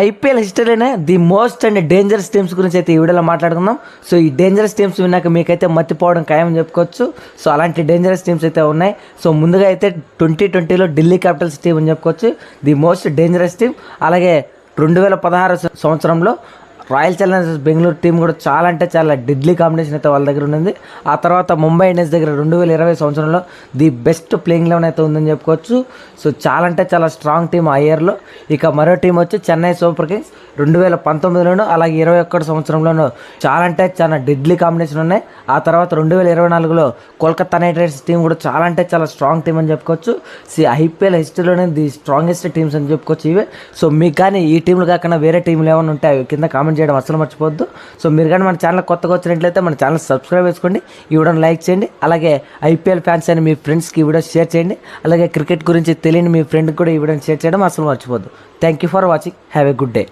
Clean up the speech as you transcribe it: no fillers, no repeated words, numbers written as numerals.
IPL హిస్టరీనే the most and dangerous teams గురించి అయితే ఈ వీడియోలో మాట్లాడుకుందాం. సో ఈ డేంజరస్ టీమ్స్ విన్నాక మీకైతే మర్చిపోవడం ఖాయం చెప్పుకోవచ్చు. సో అలాంటి డేంజరస్ టీమ్స్ అయితే ఉన్నాయి. సో ముందుగా అయితే 2020లో ఢిల్లీ క్యాపిటల్స్ టీం అని చెప్పుకోవచ్చు, ది మోస్ట్ డేంజరస్ టీం. అలాగే 2016 సంవత్సరంలో రాయల్ ఛాలెంజర్స్ బెంగళూరు టీం కూడా చాలా అంటే చాలా డెడ్లీ కాంబినేషన్ అయితే వాళ్ళ దగ్గర ఉంది. ఆ తర్వాత ముంబై ఇండియన్స్ దగ్గర 2020 సంవత్సరంలో ది బెస్ట్ ప్లేయింగ్ లెవెన్ అయితే ఉందని చెప్పుకోవచ్చు. సో చాలా అంటే చాలా స్ట్రాంగ్ టీం ఆ ఇయర్లో. ఇక మరో టీం వచ్చి చెన్నై సూపర్ కింగ్స్ 2019లోను అలాగే 21 సంవత్సరంలోనూ చాలా అంటే చాలా డెడ్లీ కాంబినేషన్ ఉన్నాయి. ఆ తర్వాత 2024లో కోల్కతా నైట్ రైడర్స్ టీం కూడా చాలా అంటే చాలా స్ట్రాంగ్ టీం అని చెప్పుకోవచ్చు. ఐపీఎల్ హిస్టరీలోనే ది స్ట్రాంగెస్ట్ టీమ్స్ అని చెప్పుకోవచ్చు ఇవే. సో మీకు కానీ ఈ టీంలు కాకుండా వేరే టీంలు ఏమైనా ఉంటాయి కింద కామెంట్ చేయడం అసలు మర్చిపోవద్దు. సో మీరు కానీ మన ఛానల్ కొత్తగా వచ్చినట్లయితే మన ఛానల్ సబ్స్క్రైబ్ చేసుకోండి, ఈ వీడియోని లైక్ చేయండి. అలాగే ఐపీఎల్ ఫ్యాన్స్ అని మీ ఫ్రెండ్స్కి ఈ వీడియో షేర్ చేయండి. అలాగే క్రికెట్ గురించి తెలియని మీ ఫ్రెండ్కి కూడా ఈ వీడియోని షేర్ చేయడం అసలు మర్చిపోద్దు. Thank you for watching. Have a good day.